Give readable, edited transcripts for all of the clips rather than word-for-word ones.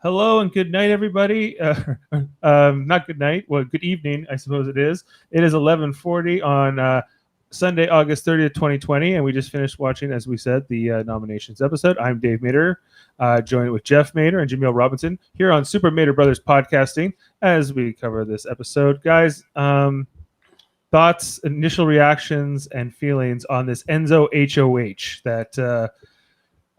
Hello and good night, everybody. Not good night. Well, good evening, I suppose it is. It is 11:40 on Sunday, August 30th, 2020, and we just finished watching, as we said, the nominations episode. I'm Dave Mader, joined with Jeff Mader and Jaemeel Robinson here on Super Mader Brothers Podcasting as we cover this episode. Guys, thoughts, initial reactions, and feelings on this Enzo HOH that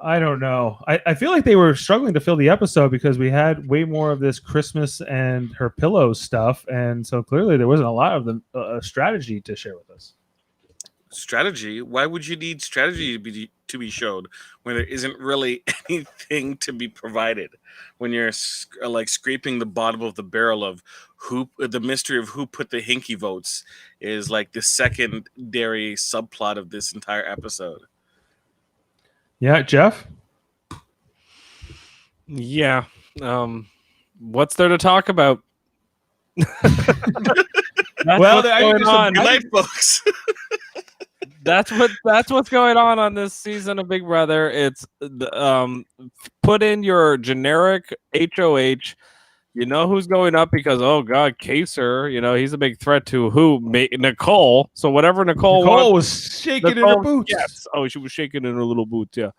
I don't know. I feel like they were struggling to fill the episode because we had way more of this Christmas and her pillow stuff, and so clearly there wasn't a lot of the strategy to share with us. Strategy? Why would you need strategy to be showed when there isn't really anything to be provided? When you're like scraping the bottom of the barrel of the mystery of who put the hinky votes is like the secondary subplot of this entire episode. Yeah, Jeff? Yeah. What's there to talk about? Well, going on. Good night, folks. That's what's going on this season of Big Brother. It's put in your generic HOH. You know who's going up because, oh God, Kaser, he's a big threat to who? Nicole. So whatever Nicole was shaking in her boots. Yes. Oh, she was shaking in her little boots, yeah.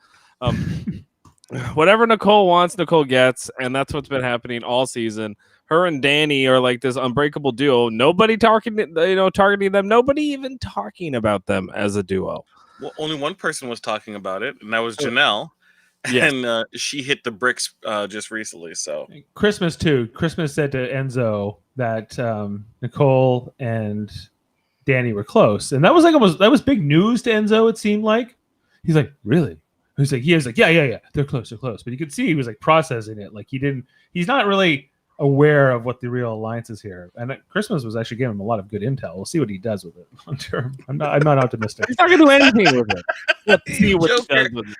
Whatever Nicole wants, Nicole gets, and that's what's been happening all season. Her and Danny are like this unbreakable duo. Nobody targeting them. Nobody even talking about them as a duo. Well, only one person was talking about it, and that was Janelle. Yes. And she hit the bricks just recently. So Christmas too. Christmas said to Enzo that Nicole and Danny were close, and that was big news to Enzo. It seemed like he's like, really? He's like, yeah, they're close, but you could see he was like processing it, like he's not really aware of what the real alliance is here. And Christmas was actually giving him a lot of good intel. We'll see what he does with it. I'm not optimistic. He's not gonna do anything with it. Let's see what he does with it.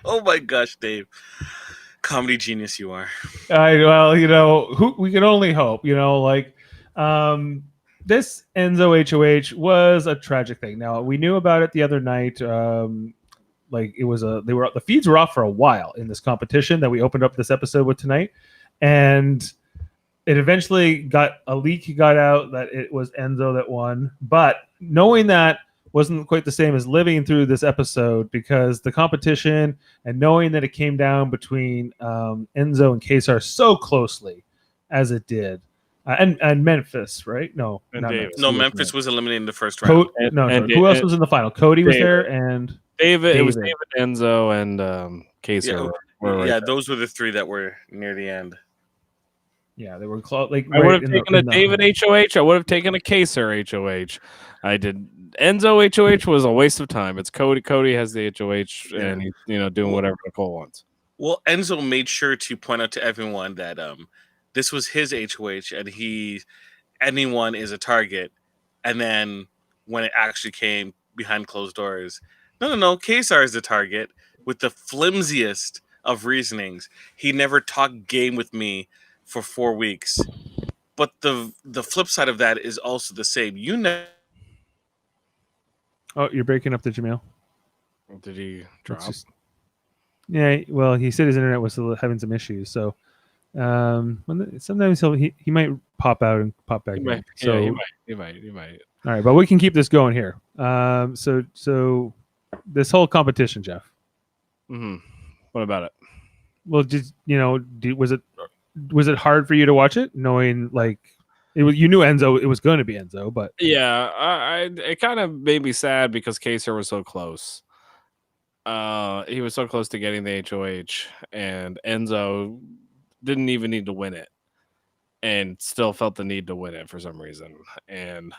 Oh my gosh, Dave. Comedy genius you are. We can only hope, this Enzo HOH was a tragic thing. Now, we knew about it the other night. The feeds were off for a while in this competition that we opened up this episode with tonight. And it eventually got out that it was Enzo that won. But knowing that wasn't quite the same as living through this episode, because the competition and knowing that it came down between Enzo and Kaysar so closely as it did, and Memphis, right? No, Memphis was eliminated in the first round. Who else was in the final? Cody was there, and David. It was David, Enzo, and Kaysar. Yeah, those were the three that were near the end. Yeah, they were close. Like, I would have taken a David HOH. I would have taken a Kaysar HOH. I did. Enzo HOH was a waste of time. It's Cody. Cody has the HOH, and he's doing whatever Nicole wants. Well, Enzo made sure to point out to everyone that this was his HOH, and anyone is a target. And then when it actually came behind closed doors, no, Kaysar is the target with the flimsiest of reasonings. He never talked game with me for 4 weeks. But the flip side of that is also the same. Oh, you're breaking up the Jaemeel. Did he drop? Yeah, well, he said his internet was having some issues, so sometimes he might pop out and pop back in. He might. All right, but we can keep this going here. So this whole competition, Jeff. Mm-hmm. What about it? Well, just was it hard for you to watch it, knowing you knew Enzo, it was going to be Enzo, but yeah, it kind of made me sad because Kaysar was so close. He was so close to getting the HOH, and Enzo didn't even need to win it, and still felt the need to win it for some reason. And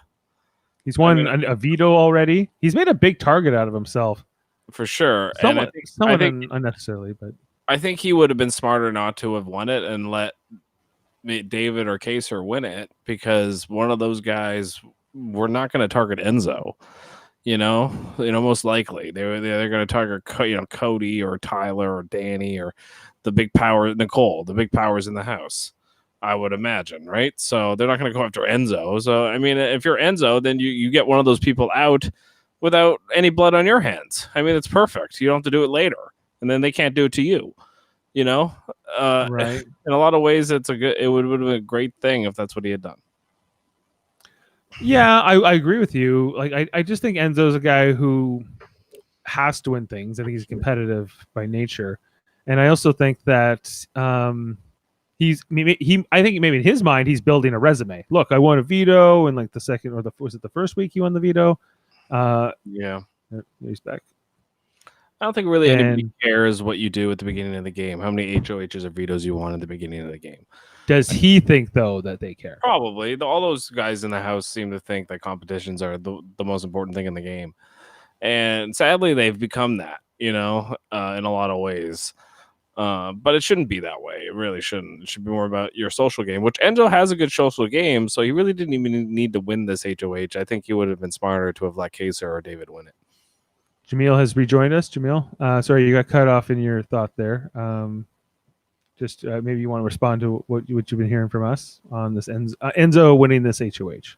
he's won a veto already. He's made a big target out of himself, for sure. Somewhat unnecessarily, but I think he would have been smarter not to have won it and let David or Kaysar win it, because one of those guys were not going to target Enzo. Most likely they're going to target Cody or Tyler or Danny or the big power Nicole, the big powers in the house, I would imagine, right? So they're not going to go after Enzo. So I mean, if you're Enzo, then you get one of those people out without any blood on your hands. I mean, it's perfect. You don't have to do it later, and then they can't do it to you. Right. In a lot of ways, it would have been a great thing if that's what he had done. Yeah, I agree with you. Like, I just think Enzo's a guy who has to win things. I think he's competitive by nature, and I also think that I think maybe in his mind he's building a resume. Look, I won a veto in like the second or was it the first week he won the veto? Yeah, he's back. I don't think really anybody And cares what you do at the beginning of the game. How many HOHs or vetoes you want at the beginning of the game? does he think though that they care? Probably. All those guys in the house seem to think that competitions are the most important thing in the game, and sadly, they've become that. In a lot of ways. But it shouldn't be that way. It really shouldn't. It should be more about your social game, which Enzo has a good social game, so he really didn't even need to win this HOH. I think he would have been smarter to have let Kaser or David win it. Jaemeel has rejoined us. Jaemeel, sorry, you got cut off in your thought there. Just maybe you want to respond to what you've been hearing from us on this Enzo winning this HOH.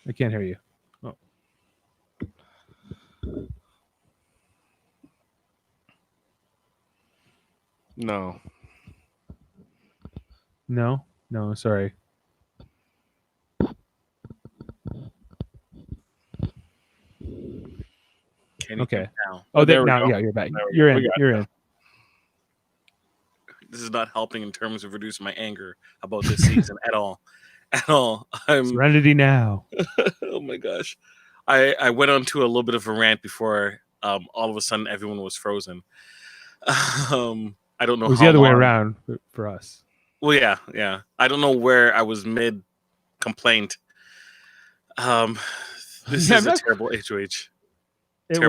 I can't hear you. Oh. No, sorry. Okay. Oh, there now. Yeah, you're back. You're in. You're in. This is not helping in terms of reducing my anger about this season at all. At all. Serenity now. Oh my gosh. I went on to a little bit of a rant before all of a sudden everyone was frozen. I don't know. It was the other way around for us. Well, yeah. I don't know where I was mid complaint. This is a terrible HOH. It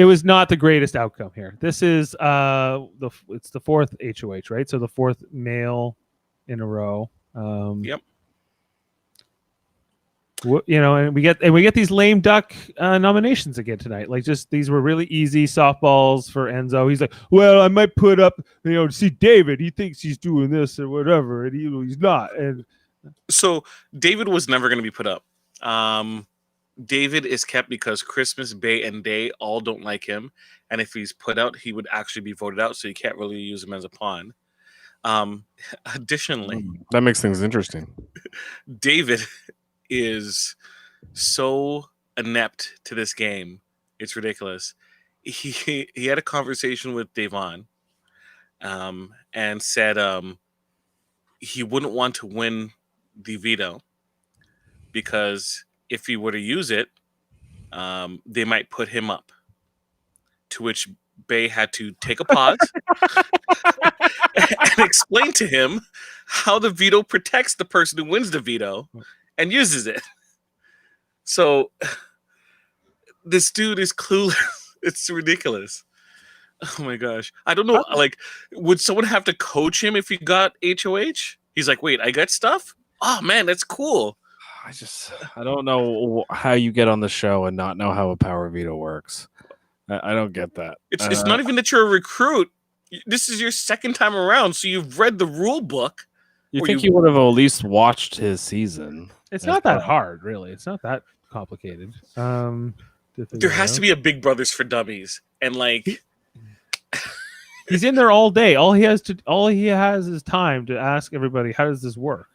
was not the greatest outcome here. This is it's the fourth HOH, right? So the fourth male in a row. Yep. And we get these lame duck nominations again tonight. Like, just these were really easy softballs for Enzo. He's like, well, I might put up, to see David. He thinks he's doing this or whatever, and he's not. And so David was never going to be put up. David is kept because Christmas, Bay, and Day all don't like him, and if he's put out, he would actually be voted out. So you can't really use him as a pawn. Additionally, that makes things interesting. David is so inept to this game, it's ridiculous. He had a conversation with Devon, and said he wouldn't want to win the veto because if he were to use it, they might put him up. To which Bay had to take a pause and explain to him how the veto protects the person who wins the veto and uses it. So this dude is clueless. It's ridiculous. Oh my gosh. I don't know. Like, would someone have to coach him if he got HOH? He's like, wait, I got stuff? Oh man, that's cool. I don't know how you get on the show and not know how a power veto works. I don't get that. It's not even that you're a recruit. This is your second time around, so you've read the rule book. You think you would have at least watched his season? It's not that hard, really. It's not that complicated. There has to be a Big Brothers for Dummies, and like he's in there all day. All he has is time to ask everybody, how does this work?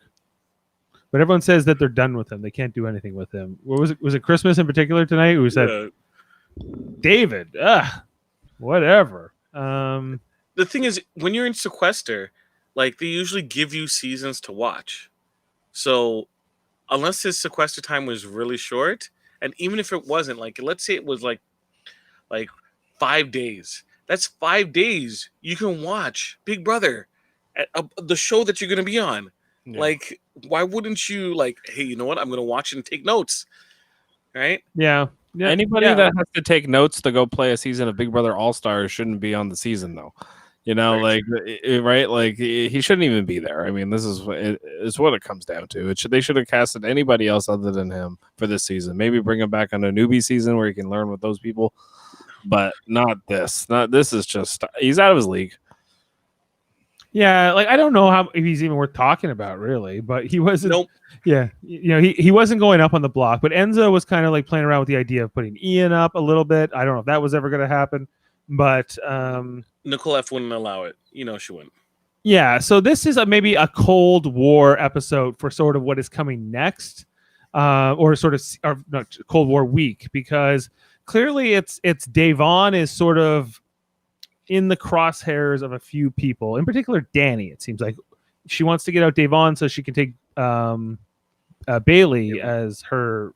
But everyone says that they're done with him. They can't do anything with him. What was it? Was it Christmas in particular tonight? Who said, David, whatever. The thing is, when you're in sequester, like, they usually give you seasons to watch. So unless his sequester time was really short, and even if it wasn't, like, let's say it was like 5 days. That's 5 days you can watch Big Brother, the show that you're going to be on. Yeah. Like, why wouldn't you, like, hey, you know what? I'm going to watch it and take notes. Right? Yeah. Anybody that has to take notes to go play a season of Big Brother All-Stars shouldn't be on the season, though. Right. Right? Like, he shouldn't even be there. I mean, this is what it comes down to. They should have casted anybody else other than him for this season. Maybe bring him back on a newbie season where he can learn with those people, but not this. This is just, he's out of his league. Yeah, like, I don't know if he's even worth talking about, really, but he wasn't. Nope. Yeah, he wasn't going up on the block, but Enzo was kind of like playing around with the idea of putting Ian up a little bit. I don't know if that was ever going to happen. But Nicole F wouldn't allow it. You know she wouldn't. yeah, so this is maybe a Cold War episode for sort of what is coming next, or sort of or not Cold War week, because clearly it's Devon is sort of in the crosshairs of a few people, in particular Danny. It seems like she wants to get out Devon so she can take Bailey as her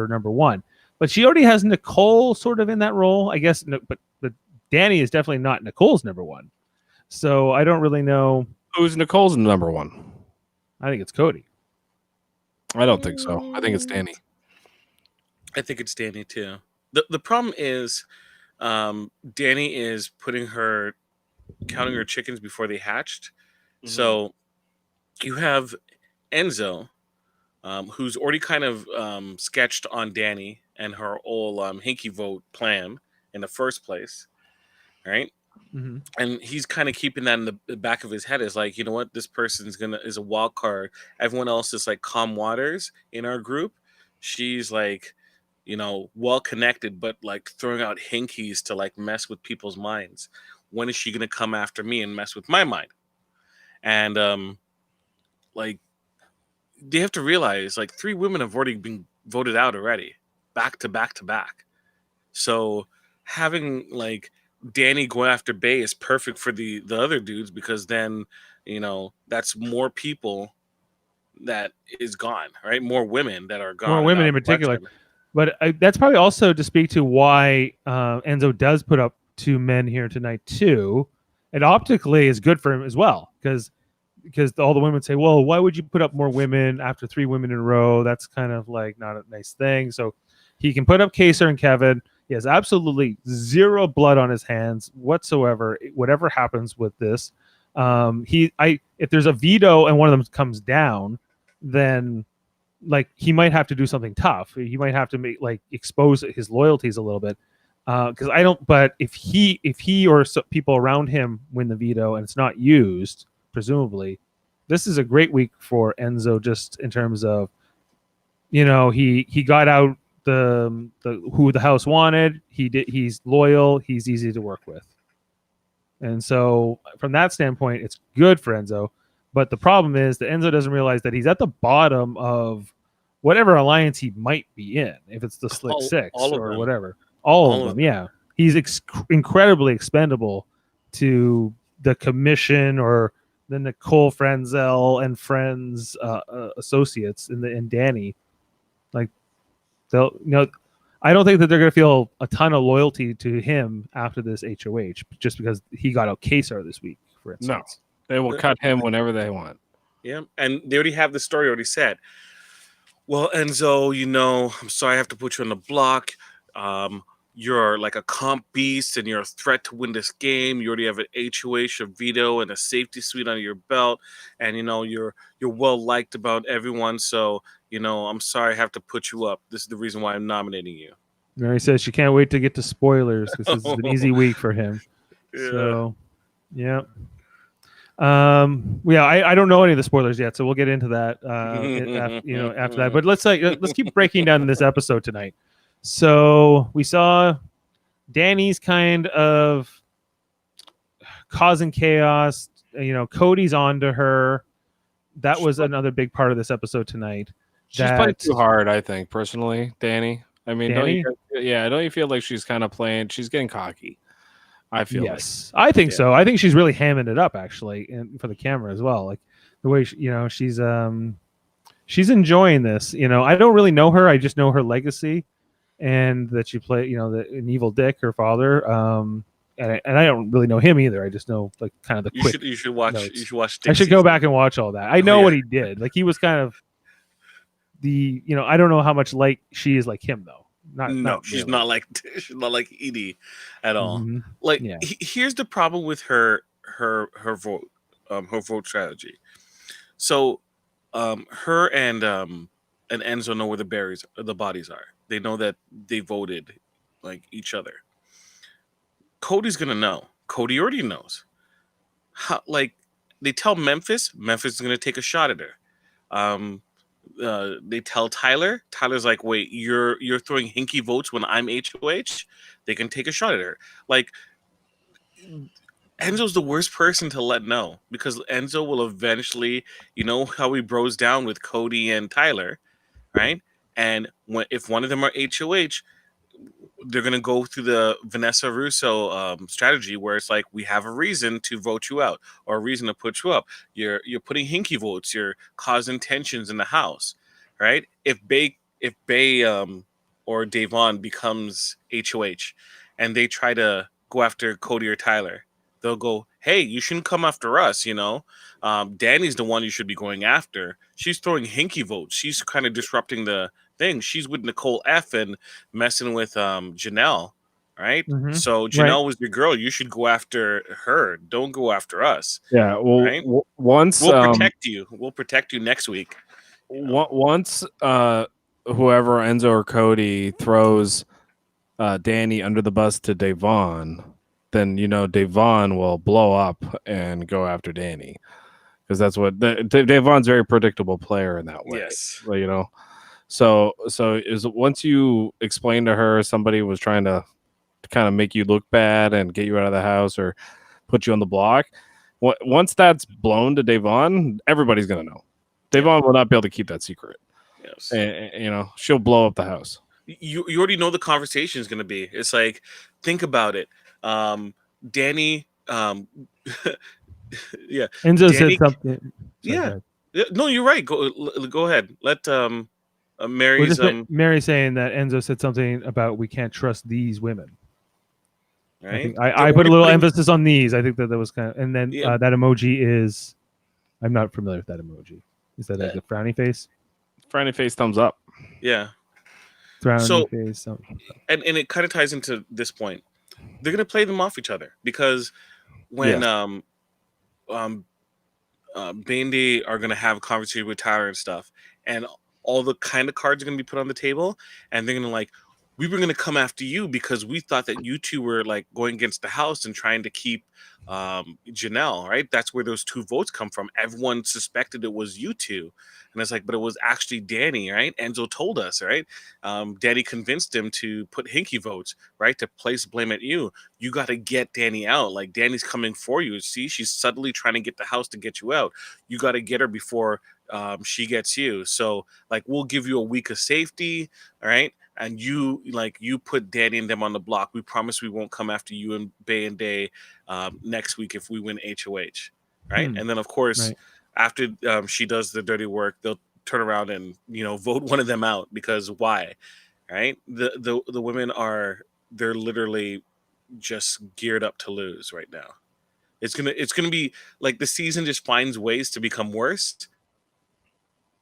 number one, but she already has Nicole sort of in that role, I guess. But Danny is definitely not Nicole's number one. So I don't really know. Who's Nicole's number one? I think it's Cody. I don't think so. I think it's Danny. I think it's Danny too. The problem is, Danny is counting her chickens before they hatched. Mm-hmm. So you have Enzo, who's already kind of sketched on Danny and her old hinky vote plan in the first place, right? Mm-hmm. And he's kind of keeping that in the back of his head. Is like, you know what, this person's is a wild card. Everyone else is like calm waters in our group. She's like, you know, well connected, but like throwing out hinkies to like mess with people's minds. When is she gonna come after me and mess with my mind? And like, they have to realize like 3 women have already been voted out already, back to back to back. So having like Danny go after Bay is perfect for the other dudes, because then, you know, that's more people that is gone, right? More women that are gone. More women in particular. But that's probably also to speak to why Enzo does put up 2 men here tonight too. It optically is good for him as well, because all the women say, well, why would you put up more women after 3 women in a row? That's kind of like not a nice thing. So he can put up Kaser and Kevin. He has absolutely 0 blood on his hands whatsoever. Whatever happens with this, if there's a veto and one of them comes down, then like he might have to do something tough. He might have to expose his loyalties a little bit. Because I don't. But if he or people around him win the veto and it's not used, presumably, this is a great week for Enzo, just in terms of, you know, he got out the who the house wanted. He's loyal. He's easy to work with, and so from that standpoint, it's good for Enzo. But the problem is that Enzo doesn't realize that he's at the bottom of whatever alliance he might be in. If it's the Slick Six or whatever, all of them. Yeah, he's incredibly expendable to the commission or the Nicole Franzel and friends associates in Danny. Like, they'll, you know, I don't think that they're going to feel a ton of loyalty to him after this HOH just because he got out Kaser this week, for instance. No, they will cut him whenever they want. Yeah, and they already have the story already set. Well, Enzo, you know, I'm sorry I have to put you on the block. You're like a comp beast and you're a threat to win this game. You already have an HOH, a veto, and a safety suite under your belt. And, you know, you're well liked about everyone. So, you know, I'm sorry I have to put you up. This is the reason why I'm nominating you. Mary says she can't wait to get to spoilers because this is an easy week for him. Yeah. So, yeah. I don't know any of the spoilers yet, so we'll get into that after that. But let's keep breaking down this episode tonight. So we saw Danny's kind of causing chaos. You know, Cody's onto her. That was another big part of this episode tonight. She's playing too hard, I think, personally, Danny. I mean, don't you feel like she's kind of playing? She's getting cocky. I feel yes, I think so. I think she's really hamming it up actually, for the camera as well. Like the way she's enjoying this. You know, I don't really know her. I just know her legacy, and that she played, you know, an evil dick, her father. And I don't really know him either. I just know like kind of the quick. You should watch. Notes. You should watch. I should go back and watch all that. I know what he did. Like he was kind of I don't know how much like she is like him though. She's not like Edie at all. Mm-hmm. Like here's the problem with her vote, her vote strategy. So, her and Enzo know where the bodies are. They know that they voted like each other. Cody's gonna know. Cody already knows. Like they tell Memphis is gonna take a shot at her. They tell Tyler. Tyler's like, wait, you're throwing hinky votes when I'm HOH? They can take a shot at her. Like, Enzo's the worst person to let know because Enzo will eventually, you know how he bros down with Cody and Tyler, right? And if one of them are HOH, they're gonna go through the Vanessa Russo strategy where it's like we have a reason to vote you out or a reason to put you up. You're putting hinky votes. You're causing tensions in the house, right? If Bay or Davon becomes HOH and they try to go after Cody or Tyler, they'll go, "Hey, you shouldn't come after us." Danny's the one you should be going after. She's throwing hinky votes. She's kind of disrupting the thing. She's with Nicole F and messing with Janelle, right? Mhm. So Right. Janelle was your girl. You should go after her. Don't go after us, Yeah. Well, right? once We'll protect you. We'll protect you next week. once whoever Enzo or Cody throws Danny under the bus to Davon, then Davon will blow up and go after Danny because that's what Davon's a very predictable player in that way. Yes. Well, so is once you explain to her somebody was trying to kind of make you look bad and get you out of the house or put you on the block. Once that's blown to Davon, everybody's gonna know. Davon will not be able to keep that secret. Yes. And she'll blow up the house. You already know the conversation is going to be. It's like, think about it. Danny, yeah. Enzo said Danny, something. Sorry, yeah. go ahead. Yeah, no, you're right. Go ahead. Let Well, Mary's just Mary saying that Enzo said something about we can't trust these women. I right. think They're I put a already little putting- emphasis on these. I think that was kind of, and then Yeah. that emoji is, I'm not familiar with that emoji. Is that like a frowny face? Frowny face, thumbs up. Yeah. Frowny So- face. And it kind of ties into this point. They're gonna play them off each other because when Bandy are gonna have a conversation with Tyler and stuff, and all the kind of cards are gonna be put on the table, and they're gonna like, we were gonna come after you because we thought that you two were like going against the house and trying to keep Janelle, right? That's where those two votes come from. Everyone suspected it was you two, and it's like, but it was actually Danny, right? Enzo told us, right? Danny convinced him to put hinky votes, right, to place blame at you. You got to get Danny out. Like Danny's coming for you. See, she's subtly trying to get the house to get you out. You got to get her before she gets you. So like, we'll give you a week of safety, all right? And you put Danny and them on the block. We promise we won't come after you and Bay and Day next week if we win HOH, right? And then of course, Right. after she does the dirty work, they'll turn around and vote one of them out because why, right? The women they're literally just geared up to lose right now. It's gonna be like the season just finds ways to become worse.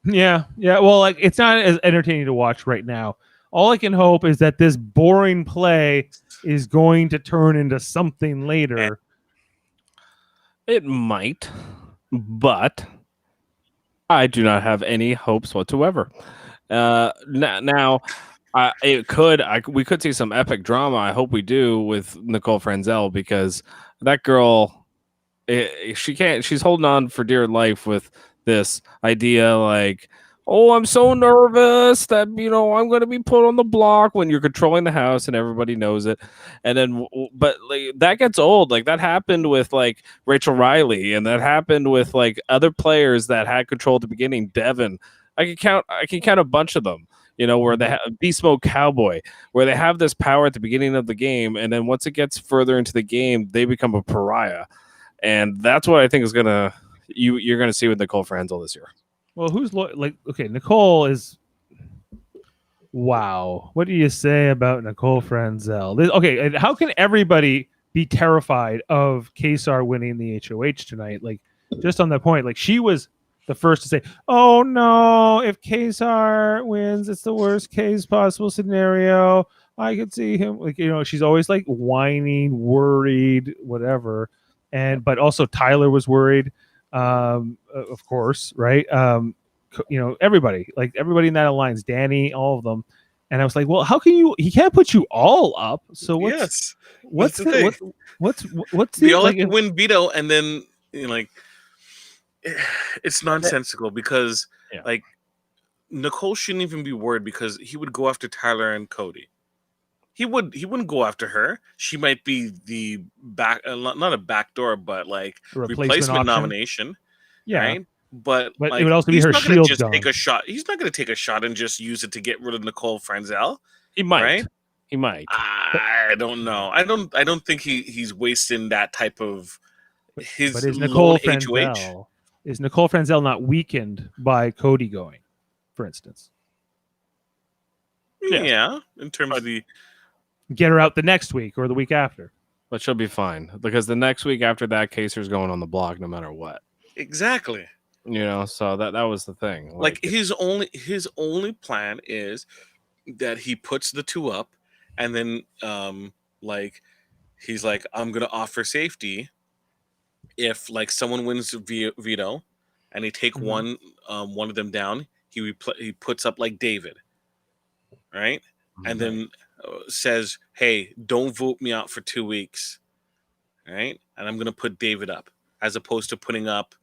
Yeah. Well, like it's not as entertaining to watch right now. All I can hope is that this boring play is going to turn into something later. It might, but I do not have any hopes whatsoever. Now, it could. We could see some epic drama. I hope we do with Nicole Franzel because that girl, she can't. She's holding on for dear life with this idea, like, oh, I'm so nervous that I'm going to be put on the block when you're controlling the house and everybody knows it. And then, but like, that gets old. Like that happened with like Rachel Riley, and that happened with like other players that had control at the beginning. Devin, I can count a bunch of them. Where they have Beast Mode Cowboy, where they have this power at the beginning of the game, and then once it gets further into the game, they become a pariah. And that's what I think is you're gonna see with Nicole Franzel this year. Well, who's okay? Nicole is. Wow, what do you say about Nicole Franzel? Okay, and how can everybody be terrified of Kesar winning the HOH tonight? Like, just on that point, like she was the first to say, "Oh no, if Kesar wins, it's the worst case possible scenario." I could see him, like she's always like whining, worried, whatever, but also Tyler was worried. Of course, right? Everybody in that alliance, Danny, all of them. And I was like, well, how can he can't put you all up. So what's the thing. What's they the all like have to win veto, and then like it's nonsensical because like Nicole shouldn't even be worried because he would go after Tyler and Cody. he wouldn't go after her. She might be the back, not a backdoor, but like A replacement option. nomination, Yeah, right? But it like would also be he's her not going to shield just take gone. a shot. He's not going to take a shot and just use it to get rid of Nicole Franzel, He might. right? He might. I don't know. I don't think he's wasting that type of his But is lone Nicole HOH. Franzel not weakened by Cody going, for instance? Yeah, in terms of the Get her out the next week or the week after. But she'll be fine because the next week after that, Kaser's going on the block no matter what. exactly. So that was the thing. Like his only plan is that he puts the two up, and then like he's like, I'm gonna offer safety if like someone wins veto, and he take Mhm. one of them down. He puts up like David, right, and then says, "Hey, don't vote me out for 2 weeks." Right, and I'm gonna put David up as opposed to putting up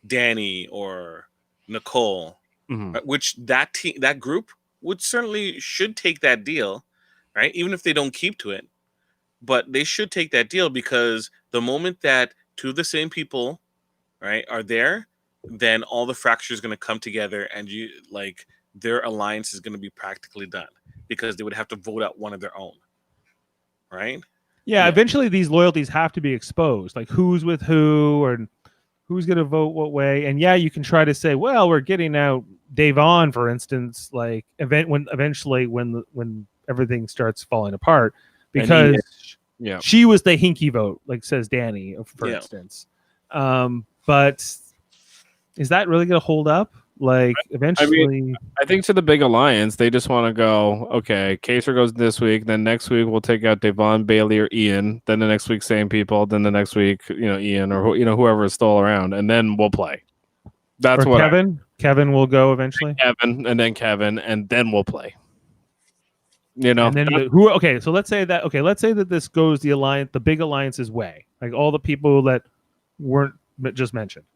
Danny or Nicole, right? Which that group should take that deal, right? Even if they don't keep to it, but they should take that deal because the moment that two of the same people, right, are there, then all the fractures going to come together, and their alliance is going to be practically done because they would have to vote out one of their own, right? Yeah, eventually these loyalties have to be exposed, like who's with who or who's going to vote what way. And yeah, you can try to say, well, we're getting out Davon, for instance, like eventually when everything starts falling apart, because she was the hinky vote, like says Danny, for instance. But is that really going to hold up? Like eventually, I think to the big alliance, they just want to go, okay, Kaser goes this week, then next week we'll take out Devon, Bailey, or Ian. Then the next week, same people. Then the next week, Ian or whoever is still around, and then we'll play. That's what Kevin will go eventually. Kevin, and then we'll play. And then okay, so let's say that this goes the big alliance's way, like all the people that weren't just mentioned.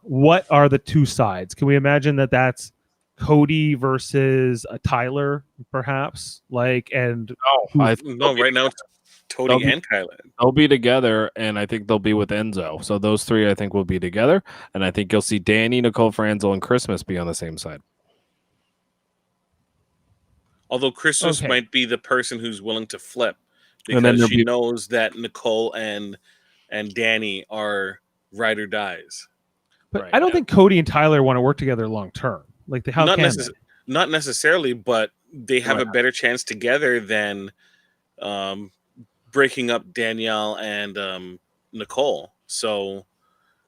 What are the two sides? Can we imagine that that's Cody versus Tyler, perhaps? Like, and no, right now it's Cody and Kylan. They'll be together, and I think they'll be with Enzo. So those three, I think, will be together, and I think you'll see Danny, Nicole Franzel, and Christmas be on the same side. Although Christmas might be the person who's willing to flip because she knows that Nicole and Danny are ride or dies. But I don't think Cody and Tyler want to work together long term. Like, not necessarily, but they have a better chance together than breaking up Danielle and Nicole. So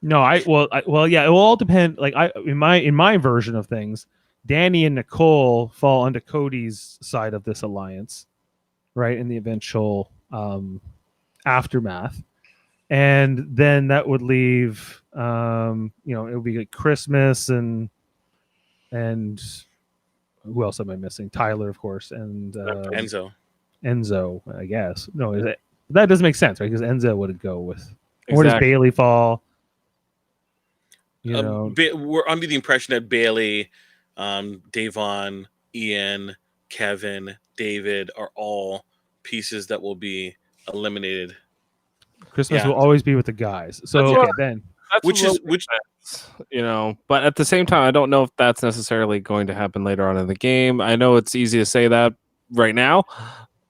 no, yeah, it will all depend. Like in my version of things, Danny and Nicole fall onto Cody's side of this alliance, right? In the eventual aftermath. And then that would leave, it would be like Christmas and who else am I missing? Tyler, of course, and Enzo, I guess. No, that doesn't make sense, right? Because Enzo would go with. Exactly. Where does Bailey fall? We're under the impression that Bailey, Davon, Ian, Kevin, David are all pieces that will be eliminated. Christmas will always be with the guys. So then, but at the same time, I don't know if that's necessarily going to happen later on in the game. I know it's easy to say that right now,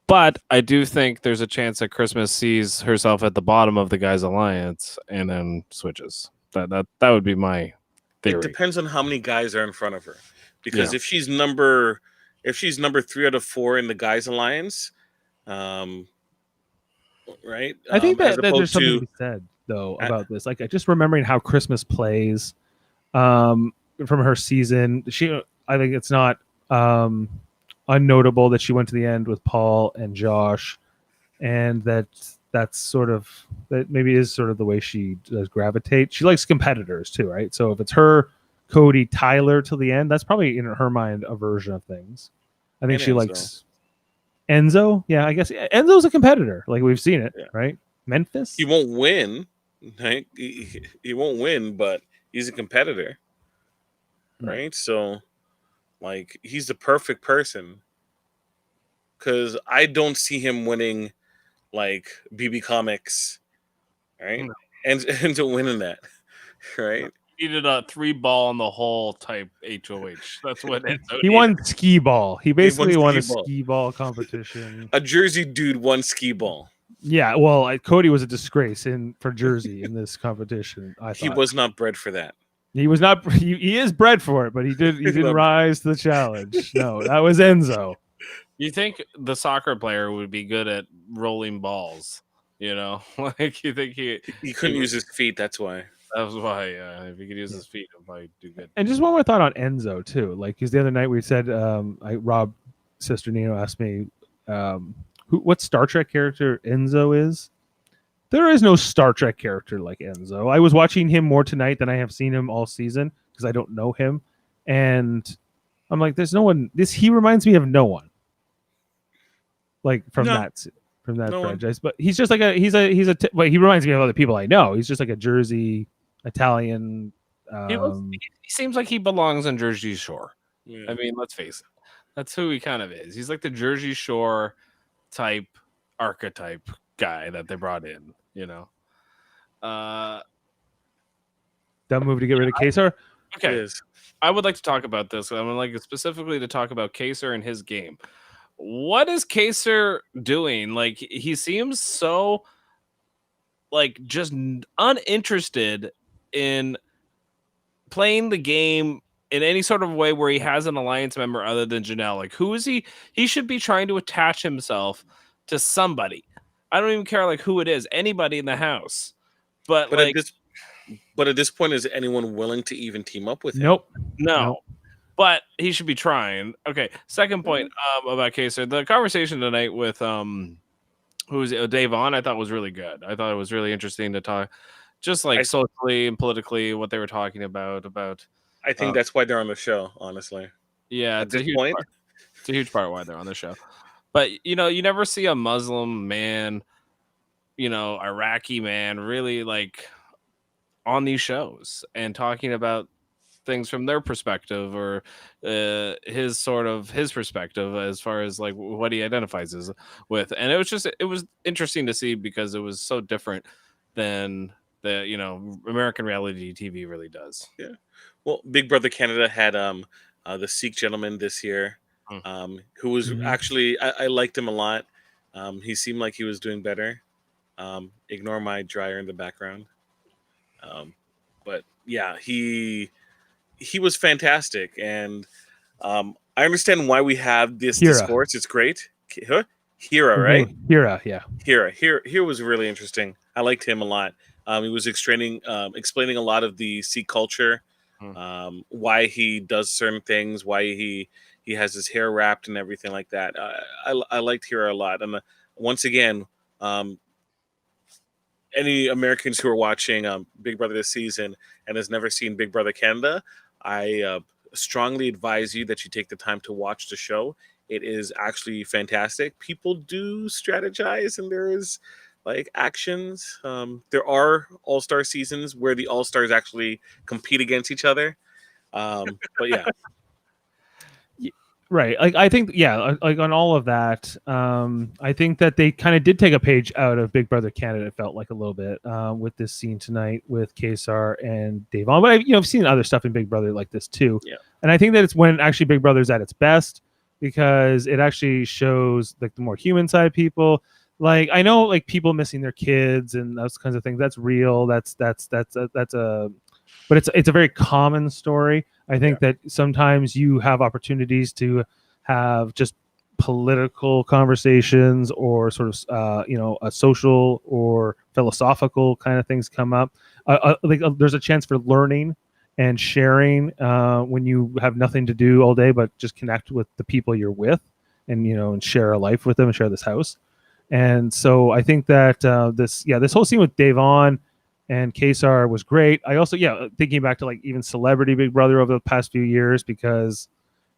but I do think there's a chance that Christmas sees herself at the bottom of the guys' alliance and then switches. That would be my theory. It depends on how many guys are in front of her, because if she's number 3 out of 4 in the guys' alliance, right? I think that there's something to be said though about this. Like, just remembering how Christmas plays from her season. I think it's not unnotable that she went to the end with Paul and Josh, and that's maybe is sort of the way she does gravitate. She likes competitors too, right? So if it's her, Cody, Tyler to the end, that's probably in her mind a version of things. I think she likes Enzo. Yeah, I guess Enzo's a competitor. Like, we've seen it, right? Memphis. He won't win. Right? He won't win, but he's a competitor, right? So, like, he's the perfect person. because I don't see him winning like BB Comics, right? No. And to winning that, right? He needed a 3-ball in the hole type HOH. That's what Enzo He needed. won skee ball. He basically won a skee ball. skee ball competition. A Jersey dude won skee ball. Yeah, well, Cody was a disgrace for Jersey in this competition. He was not bred for that. He was not. He is bred for it, but he didn't rise to the challenge. No, that was Enzo. You think the soccer player would be good at rolling balls? You know, like you think he couldn't use his feet. That's why. That was why. If he could use his feet, he'd probably do good. And just one more thought on Enzo too. Like, because the other night we said, Rob, sister Nino asked me, what Star Trek character Enzo is. There is no Star Trek character like Enzo. I was watching him more tonight than I have seen him all season because I don't know him, and I'm like, there's no one. He reminds me of no one. Like from that franchise, but he's just like he reminds me of other people I know. He's just like a Jersey Italian. He seems like he belongs on Jersey Shore. Yeah. I mean, let's face it, that's who he kind of is. He's like the Jersey Shore type archetype guy that they brought in. You know, dumb move to get rid of Kaysar. Okay, I would like to talk about this. I would like specifically to talk about Kaysar and his game. What is Kaysar doing? Like, he seems so like just uninterested in playing the game in any sort of way where he has an alliance member other than Janelle. Like, who is he? He should be trying to attach himself to somebody. I don't even care like who it is, anybody in the house. But at this point, is anyone willing to even team up with him? Nope. No. But he should be trying. Okay. Second point about Kaysar. The conversation tonight with who's Dave On, I thought was really good. I thought it was really interesting to talk, just like socially and politically, what they were talking about. I think that's why they're on the show. Honestly, yeah, it's a huge part why they're on the show. But you never see a Muslim man, Iraqi man, really like on these shows and talking about things from their perspective or his perspective as far as like what he identifies as with. And it was interesting to see because it was so different than the American reality TV really does. Yeah. Well, Big Brother Canada had the Sikh gentleman this year who was actually I liked him a lot. He seemed like he was doing better. Ignore my dryer in the background. But yeah, he was fantastic, and I understand why we have this discourse. It's great. Hira, right? Hira, yeah. Hira was really interesting. I liked him a lot. He was explaining a lot of the Sikh culture, why he does certain things, why he has his hair wrapped and everything like that. I liked Hira a lot. And once again, any Americans who are watching Big Brother this season and has never seen Big Brother Canada, I strongly advise you that you take the time to watch the show. It is actually fantastic. People do strategize, and there is like actions. There are all-star seasons where the all-stars actually compete against each other. But yeah. Right. Like, I think, like on all of that, I think that they kind of did take a page out of Big Brother Canada. It felt like a little bit with this scene tonight with Kaysar and Dave On. But I've seen other stuff in Big Brother like this too. Yeah. And I think that it's when actually Big Brother's at its best because it actually shows like the more human side of people. Like, I know like people missing their kids and those kinds of things. That's real. But it's a very common story. I think that sometimes you have opportunities to have just political conversations or sort of, a social or philosophical kind of things come up. There's a chance for learning and sharing when you have nothing to do all day, but just connect with the people you're with and, and share a life with them and share this house. And so I think that this whole scene with Dave On and Kaysar was great. I also, thinking back to like even Celebrity Big Brother over the past few years, because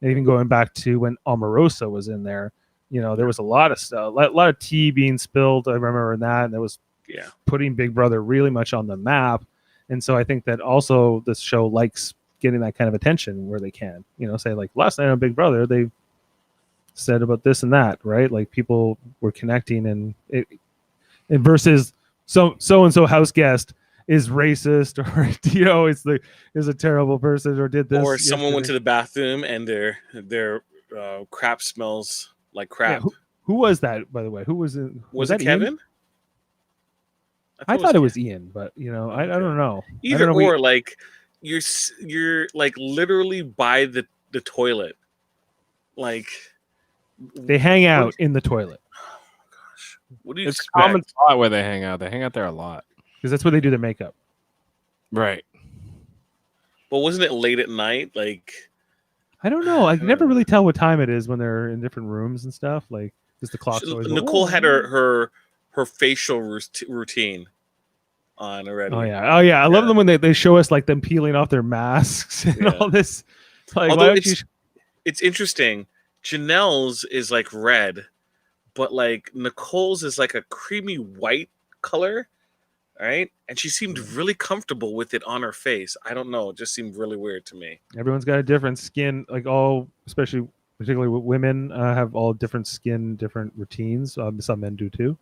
even going back to when Omarosa was in there, there was a lot of stuff, a lot of tea being spilled. I remember that, and that was putting Big Brother really much on the map. And so I think that also this show likes getting that kind of attention where they can, say like last night on Big Brother, they said about this and that, right? Like people were connecting, and versus so and so house guest is racist, or is a terrible person, or did this, Or someone went yesterday. to the bathroom and their crap smells like Yeah, crap. who was that, by the way? Who was it? Was it that Ian? Kevin? I thought it was Kevin. Ian, but Oh, I okay. don't know. I Either don't know. or, like you're like literally by the toilet, like They hang out in the toilet Gosh, what do you It's a expect? common spot where they hang out. They hang out there a lot. because that's where they do their makeup. Right. Well, wasn't it late at night? Like I don't know. I can never really tell what time it is when they're in different rooms and stuff. Like, because the clock's always. Nicole had her facial routine on already. Oh yeah. I love them when they show us like them peeling off their masks and all this. Like, although it's interesting. Janelle's is like red, but like Nicole's is like a creamy white color, right? And she seemed really comfortable with it on her face. I don't know. It just seemed really weird to me. Everyone's got a different skin. Like especially particularly with women, have all different skin, different routines. Some men do too,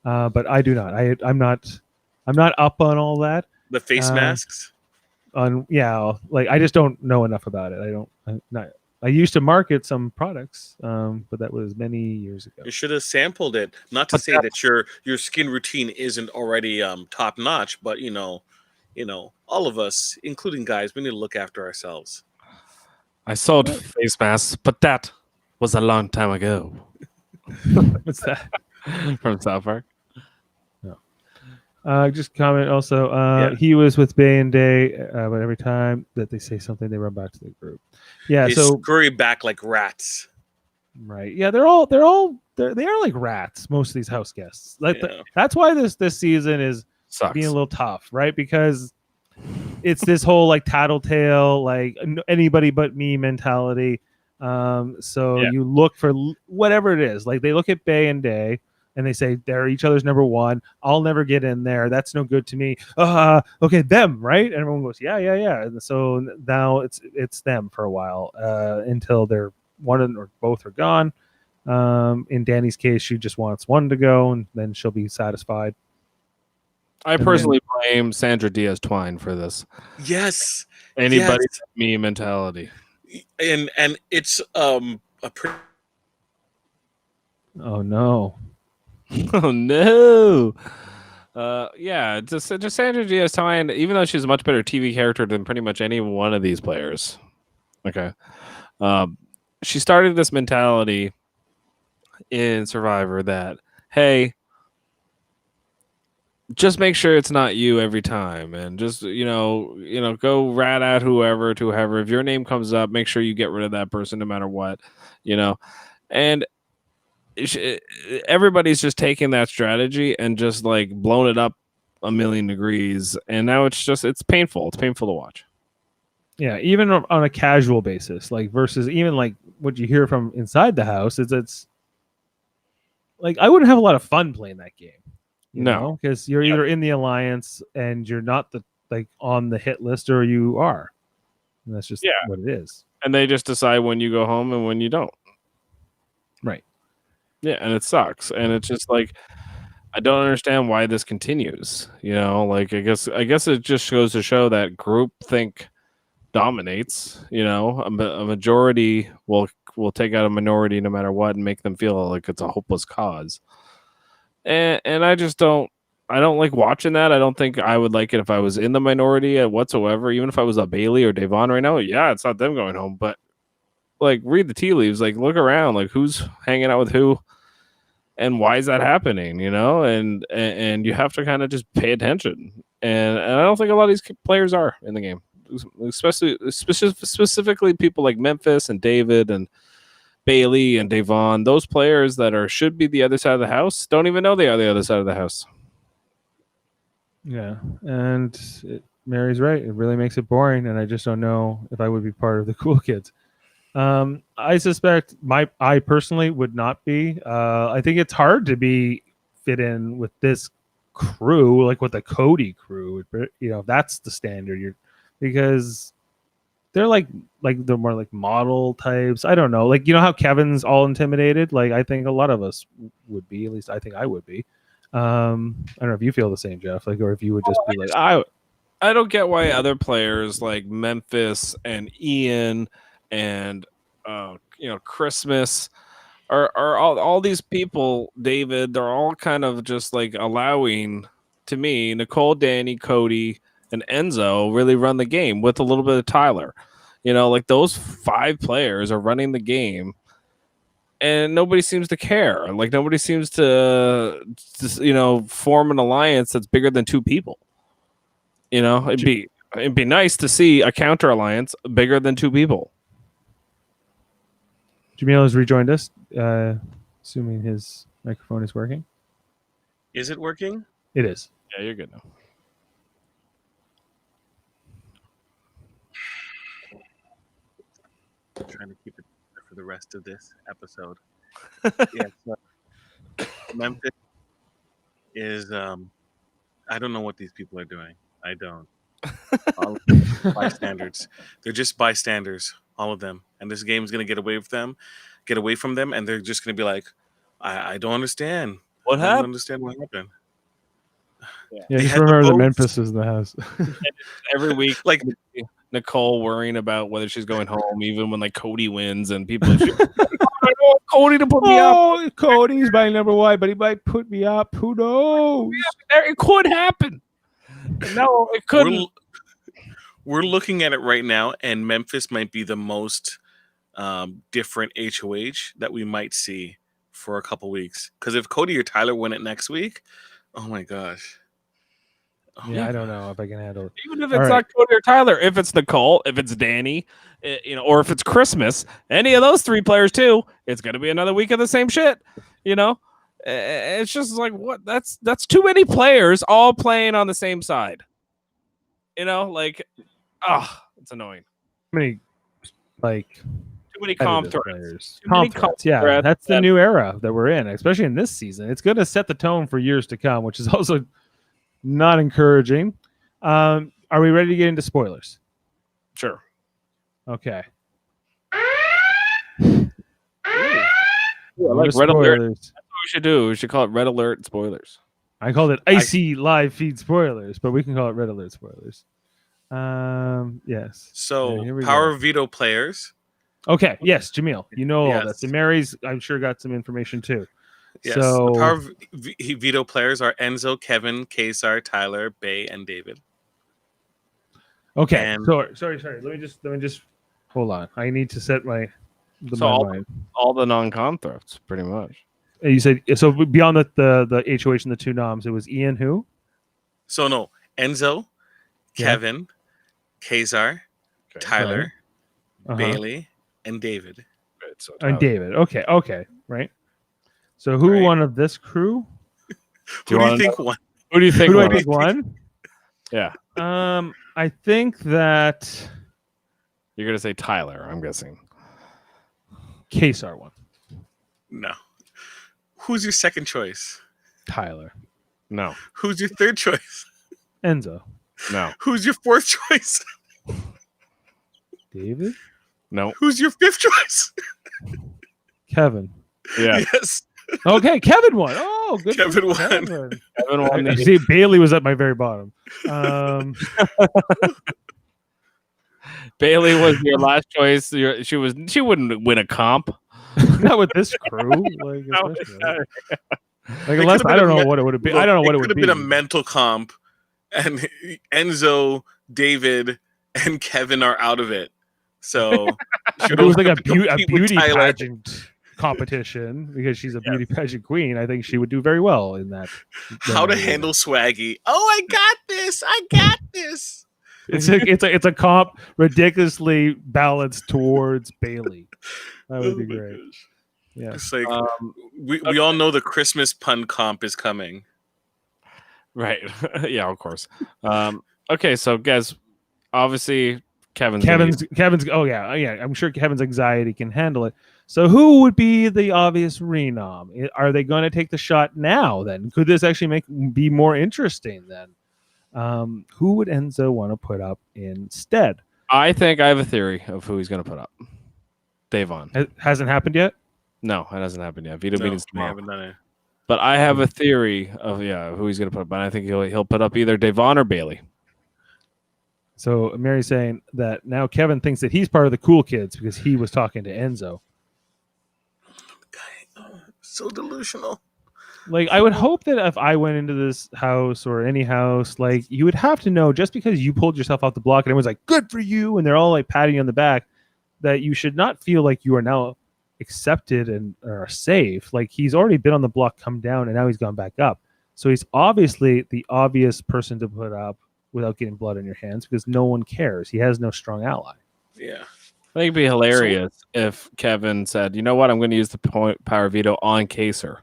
but I do not. I'm not up on all that. The face masks. Like I just don't know enough about it. I used to market some products, but that was many years ago. You should have sampled it. Not to say that your skin routine isn't already top notch, but all of us, including guys, we need to look after ourselves. I sold face masks, but that was a long time ago. What's that? From South Park. Just comment also. He was with Bay and Day, but every time that they say something, they run back to the group. Yeah, they scurry back like rats. Right. Yeah, they are like rats. Most of these house guests. Like that's why this season is being a little tough, right? Because it's this whole like tattletale, like anybody but me mentality. You look for whatever it is. Like they look at Bay and Day. And they say they're each other's number one. I'll never get in there. That's no good to me. Okay, them, right? And everyone goes, yeah. And so now it's them for a while until they're one or both are gone. In Danny's case, she just wants one to go, and then she'll be satisfied. I personally blame Sandra Diaz-Twine for this. Yes, anybody me mentality, and it's a. Oh no. Oh no! Just Sandra Diaz-Twine, even though she's a much better TV character than pretty much any one of these players. Okay, she started this mentality in Survivor that hey, just make sure it's not you every time, and just go rat at whoever to whoever. If your name comes up, make sure you get rid of that person no matter what, and. Everybody's just taking that strategy and just like blown it up a million degrees, and now it's painful. It's painful to watch. Yeah, even on a casual basis, like versus even like what you hear from inside the house it's like I wouldn't have a lot of fun playing that game. No, because you're either in the alliance and you're not on the hit list, or you are, and that's just what it is. And they just decide when you go home and when you don't. Right. Yeah, and it sucks, and it's just like I don't understand why this continues. Like I guess it just goes to show that groupthink dominates. A majority will take out a minority no matter what and make them feel like it's a hopeless cause. And I just don't like watching that. I don't think I would like it if I was in the minority whatsoever. Even if I was a Bailey or Devon right now, it's not them going home, but like read the tea leaves, like look around, like who's hanging out with who. And why is that happening? And you have to kind of just pay attention. And I don't think a lot of these players are in the game, especially specifically people like Memphis and David and Bailey and Devon. Those players that should be the other side of the house don't even know they are the other side of the house. Yeah, and Mary's right. It really makes it boring, and I just don't know if I would be part of the cool kids. I suspect I personally would not be. I think it's hard to be fit in with this crew, like with the Cody crew. That's the standard. Because they're like they're more like model types. I don't know. Like, you know how Kevin's all intimidated? Like, I think a lot of us would be. At least I think I would be. I don't know if you feel the same, Jeff. Like, or if you would just be like, I don't get why other players like Memphis and Ian and Christmas are all these people, David, they're all kind of just like allowing, to me, Nicole, Danny, Cody, and Enzo really run the game with a little bit of Tyler. Like those 5 players are running the game, and nobody seems to care. Like nobody seems to form an alliance that's bigger than 2 people. It'd be nice to see a counter alliance bigger than 2 people. Jaemeel has rejoined us, assuming his microphone is working. Is it working? It is. Yeah, you're good now. I'm trying to keep it for the rest of this episode. Yeah, so Memphis is I don't know what these people are doing. I don't. All of them are bystanders. They're just bystanders, all of them. And this game is going to get away from them, and they're just going to be like, I don't understand. What I don't happened? understand what happened. Yeah, They just had the remember that votes. Memphis is in the house. Every week, Like, Nicole worrying about whether she's going home, even when like Cody wins, and people are I want Cody to put me up. Oh, Cody's my number 1, but he might put me up. Who knows? It could happen. No, it couldn't. we're looking at it right now, and Memphis might be the most different HOH that we might see for a couple weeks. Because if Cody or Tyler win it next week, oh my gosh. Oh Yeah, my I don't gosh. know if I can handle it. Even if All it's right. not Cody or Tyler, if it's Nicole, if it's Danny, or if it's Christmas, any of those 3 players too, it's going to be another week of the same shit. It's just like, what? That's too many players all playing on the same side. It's annoying. Too many, like, Too many comp competitive threats. players. Too many Comp threats, comp yeah, threats that's the that- new era that we're in, especially in this season. It's going to set the tone for years to come, which is also not encouraging. Are we ready to get into spoilers? Sure. Okay. I like What are Red Alert. spoilers? That's what we should do. We should call it Red Alert spoilers. I called it icy live feed spoilers, but we can call it Red Alert spoilers. Yes. So, Yeah, here we power go. veto players. Okay. Yes, Jaemeel, you know all Yes. this. And Mary's, I'm sure, got some information too. Yes. So, The power veto players are Enzo, Kevin, Kesar, Tyler, Bay, and David. okay. and- Sorry. Let me just hold on. I need to set my mind. All the non-comp threats, pretty much. You said so beyond the HOH and the 2 noms, it was Ian who? So no, Enzo, Yeah. Kevin, Kesar, Okay. Tyler, Uh-huh. Bailey, and David. Right, so And Tyler. David. Okay, right. So who Right. won of this crew? Who do you think won? Who do you think? Who do I won? think won? Yeah, I think that you're gonna say Tyler. I'm guessing. Kesar won. No. Who's your second choice? Tyler. No, Who's your third choice? Enzo. no, Who's your fourth choice? David. no. Who's your fifth choice? Kevin. Yeah, Yes. Okay, Kevin won. Oh, good. Kevin for won. Kevin. Kevin won the- See, Bailey was at my very bottom. Bailey was your last choice. She wouldn't win a comp. Not with this crew. Like, No, especially. yeah. Like, unless I don't know what it would be. I don't know what it would could be. have been a mental comp, and Enzo, David, and Kevin are out of it. So If it was like a compete with beauty Tyler. pageant competition because she's a beauty pageant queen. I think she would do very well in that. How to handle Swaggy? Oh, I got this! I got this! It's a comp ridiculously balanced towards Bailey. That would be Oh my great. gosh. Yeah. It's like we all know the Christmas pun comp is coming. Right. Yeah, of course. Okay, so guys, obviously Kevin's. Oh yeah. I'm sure Kevin's anxiety can handle it. So who would be the obvious renom? Are they going to take the shot now? Then could this actually be more interesting? Then who would Enzo want to put up instead? I think I have a theory of who he's going to put up. Davon. It hasn't happened yet. No, it hasn't happened yet. Veto No, meetings they tomorrow. haven't done it. But I have a theory of who he's going to put up. But I think he'll put up either Davon or Bailey. So Mary's saying that now Kevin thinks that he's part of the cool kids because he was talking to Enzo. So delusional. Like, I would hope that if I went into this house or any house, like, you would have to know, just because you pulled yourself off the block and everyone's like, good for you, and they're all like patting you on the back, that you should not feel like you are now accepted and are safe. Like, he's already been on the block, come down, and now he's gone back up. So he's obviously the obvious person to put up without getting blood on your hands, because no one cares. He has no strong ally. Yeah. I think it'd be hilarious if Kevin said, "You know what? I'm going to use the power veto on Kaser."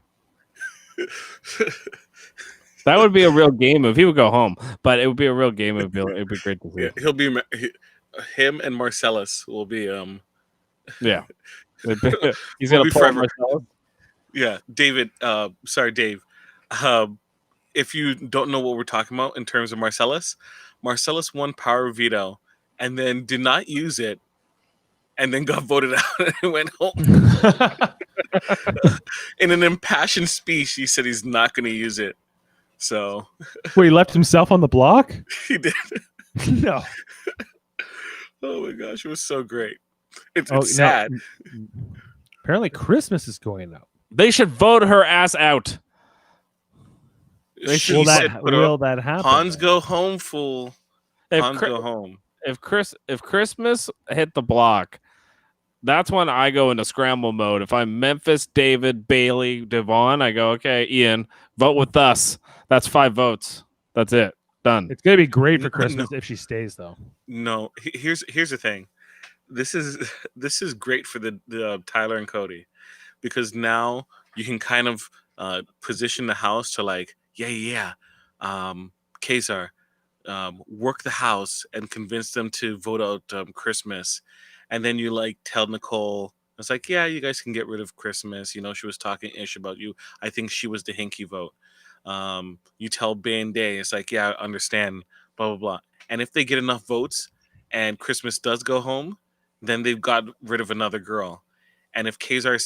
That would be a real game move. He would go home, but it would be a real game move. It'd be great to see. Yeah, he'll be him and Marcellus will be Yeah, he's We'll going be to pull forever. Marcellus. Yeah, David. Sorry, Dave. If you don't know what we're talking about in terms of Marcellus won power veto and then did not use it, and then got voted out and went home. In an impassioned speech, he said he's not going to use it. So Wait, he left himself on the block? he did. No. Oh my gosh, it was so great. It's Oh, sad. Apparently Christmas is going up. They should vote her ass out. She Will said, that happen? Hans then? go home, fool. Hans go home. If Christmas hit the block, that's when I go into scramble mode. If I'm Memphis, David, Bailey, Devon, I go, okay, Ian, vote with us. That's 5 votes. That's it. Done. It's gonna be great for Christmas if she stays, though. No, here's the thing. This is great for the Tyler and Cody, because now you can kind of position the house to like, Kesar, work the house and convince them to vote out Christmas, and then you like tell Nicole, it's like, yeah, you guys can get rid of Christmas. You know, she was talking ish about you. I think she was the hinky vote. You tell Band Day, it's like, yeah, I understand, blah blah blah. And if they get enough votes and Christmas does go home, then they've got rid of another girl. And if Kazar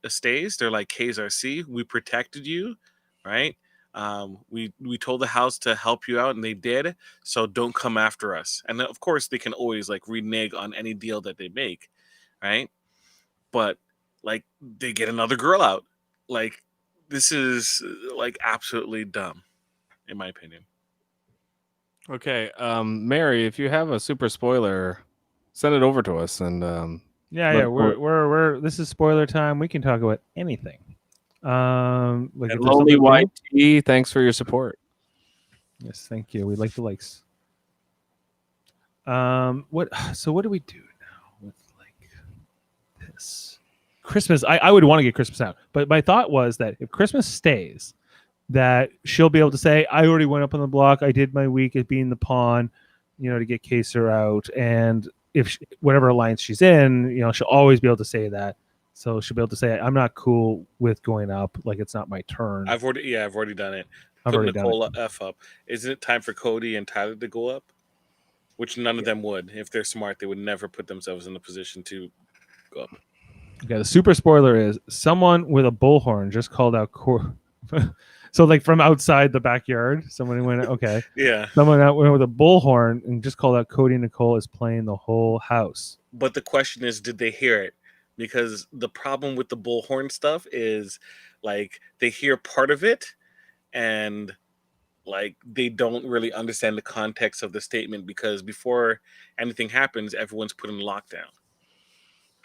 stays, they're like, Kazar, see, we protected you, right? We told the house to help you out, and they did. So don't come after us. And then, of course, they can always like renege on any deal that they make, right? But like, they get another girl out. Like, this is like absolutely dumb, in my opinion. Okay, Mary, if you have a super spoiler, send it over to us. And we're this is spoiler time. We can talk about anything. Like, and if there's Lonely something White Tea, thanks for your support. Yes, thank you. We like the likes. What do we do now with like this Christmas? I would want to get Christmas out, but my thought was that if Christmas stays, that she'll be able to say, I already went up on the block. I did my week as being the pawn, to get Kaser out. And if whatever alliance she's in, she'll always be able to say that. So she'll be able to say, I'm not cool with going up. Like, it's not my turn. I've already done it. I've Put already Nicole done it. F up. Isn't it time for Cody and Tyler to go up? Which none of them would. If they're smart, they would never put themselves in a position to go up. Okay, the super spoiler is someone with a bullhorn just called out so like from outside the backyard, someone went, okay. Yeah. Someone out went with a bullhorn and just called out Cody and Nicole is playing the whole house. But the question is, did they hear it? Because the problem with the bullhorn stuff is like they hear part of it and like they don't really understand the context of the statement, because before anything happens, everyone's put in lockdown.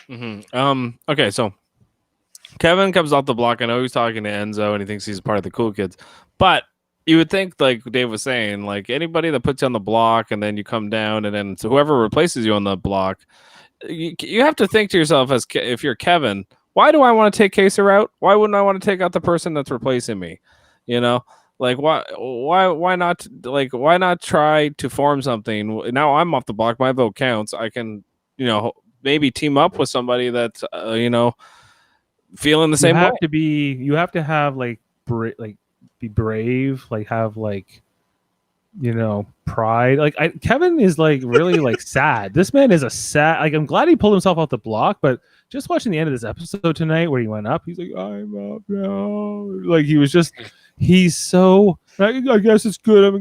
Mm-hmm. Okay, so Kevin comes off the block. I know he's talking to Enzo and he thinks he's part of the cool kids, but you would think, like Dave was saying, like anybody that puts you on the block and then you come down and then so whoever replaces you on the block, you have to think to yourself, as if you're Kevin, why do I want to take Kaser out? Why wouldn't I want to take out the person that's replacing me? Like why not try to form something? Now I'm off the block. My vote counts. I can, maybe team up with somebody that's, feeling the same way. You have to have like be brave, like have like pride. Like Kevin is like really like sad. This man is a sad. Like I'm glad he pulled himself off the block, but just watching the end of this episode tonight where he went up, he's like, I'm up now. Like he's so. I guess it's good. I'm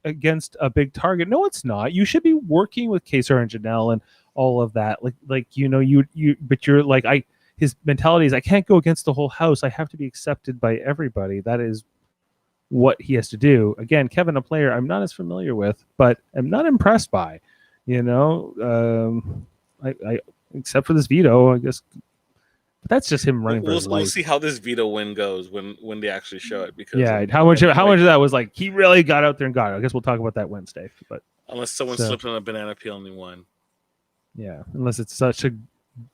against a big target. No, it's not. You should be working with Kaysar and Janelle and all of that. But you're like his mentality is I can't go against the whole house. I have to be accepted by everybody. That is what he has to do. Again, Kevin, a player I'm not as familiar with, but I'm not impressed by. I except for this veto, I guess. But that's just him running for his life. We'll see how this veto win goes when they actually show it. Because how much of that was like he really got out there and got it. I guess we'll talk about that Wednesday. But unless someone slipped on a banana peel and he won. Yeah, unless it's such a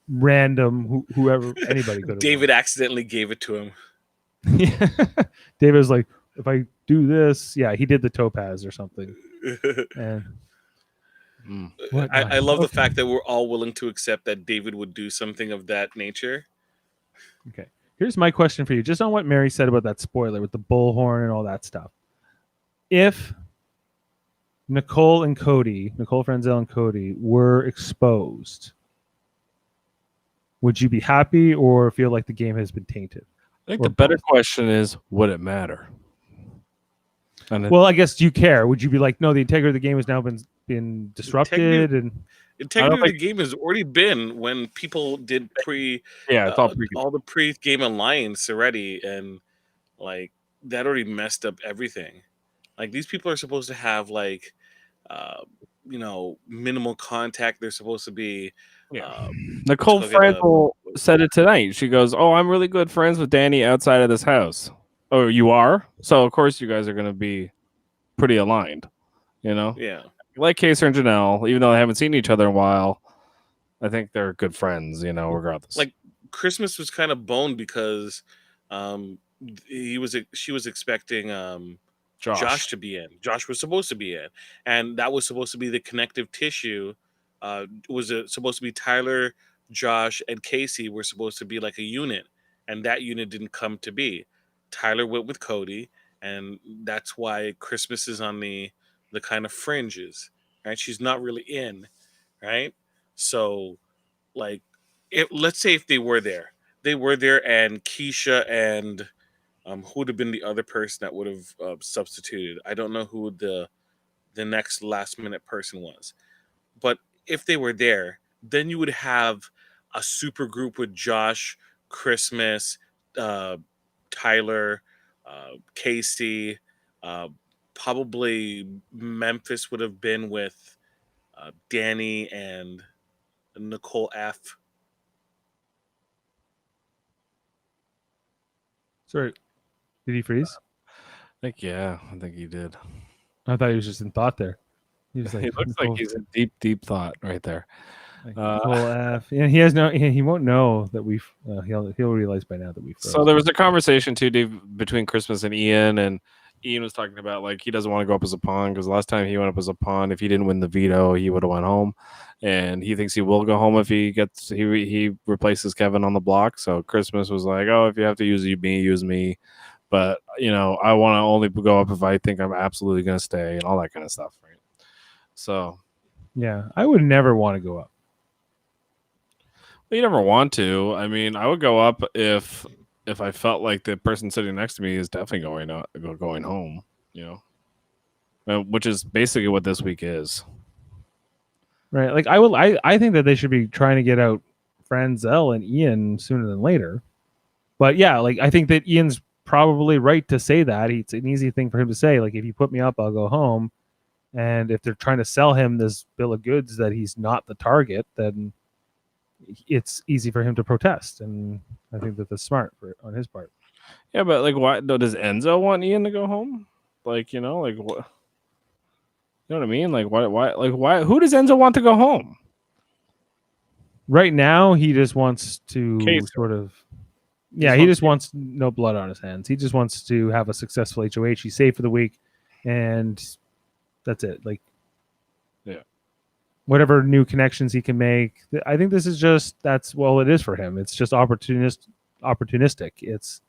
random whoever anybody could have. David accidentally gave it to him. Yeah, David was like, if I do this, he did the topaz or something. And I love the fact that we're all willing to accept that David would do something of that nature. Okay, here's my question for you, just on what Mary said about that spoiler with the bullhorn and all that stuff. If Nicole Franzel and Cody were exposed, would you be happy or feel like the game has been tainted? I think the better question is, would it matter? Well, I guess, do you care? Would you be like, no, the integrity of the game has now been disrupted? Integrity of the game has already been when people did all the pre-game alliance already, and like that already messed up everything. Like these people are supposed to have like minimal contact. They're supposed to be Nicole Frankel said it tonight. She goes, "Oh, I'm really good friends with Danny outside of this house." Oh, you are? So of course you guys are going to be pretty aligned, Yeah. Like Kaysar and Janelle, even though they haven't seen each other in a while, I think they're good friends, regardless. Like Christmas was kind of boned because she was expecting Josh to be in. Josh was supposed to be in, and that was supposed to be the connective tissue. Supposed to be Tyler, Josh, and Casey were supposed to be like a unit, and that unit didn't come to be. Tyler went with Cody, and that's why Christmas is on the kind of fringes, right? She's not really in, right? So, like, let's say if they were there, and Keisha and who would have been the other person that would have substituted? I don't know who the next last minute person was, but if they were there, then you would have a super group with Josh, Christmas, Tyler, Casey, probably Memphis would have been with Danny and Nicole F. Sorry, did he freeze? I think he did. I thought he was just in thought there. He was like, he looks like he's in deep, deep thought right there. Nicole F. Yeah, he won't know that we've. He'll realize by now that we've. So there was a conversation too, Dave, between Christmas and Ian, and Ian was talking about like he doesn't want to go up as a pawn because last time he went up as a pawn, if he didn't win the veto, he would have went home, and he thinks he will go home if he replaces Kevin on the block. So Christmas was like, oh, if you have to use me, use me, but I want to only go up if I think I'm absolutely going to stay and all that kind of stuff, right? So, yeah, I would never want to go up. Well, you never want to. I mean, I would go up if I felt like the person sitting next to me is definitely going home, which is basically what this week is. Right. Like I think that they should be trying to get out Franzel and Ian sooner than later. But yeah, like I think that Ian's probably right to say that. It's an easy thing for him to say. Like if you put me up, I'll go home. And if they're trying to sell him this bill of goods that he's not the target, then it's easy for him to protest. And I think that that's smart on his part. Yeah, but like, why does Enzo want Ian to go home? Like, like what? You know what I mean? Like, why? Who does Enzo want to go home? Right now, he just wants to sort of. Yeah, he just wants no blood on his hands. He just wants to have a successful HOH. He's safe for the week, and that's it. Like, yeah, whatever new connections he can make. I think this is just it is for him. It's just opportunistic. It's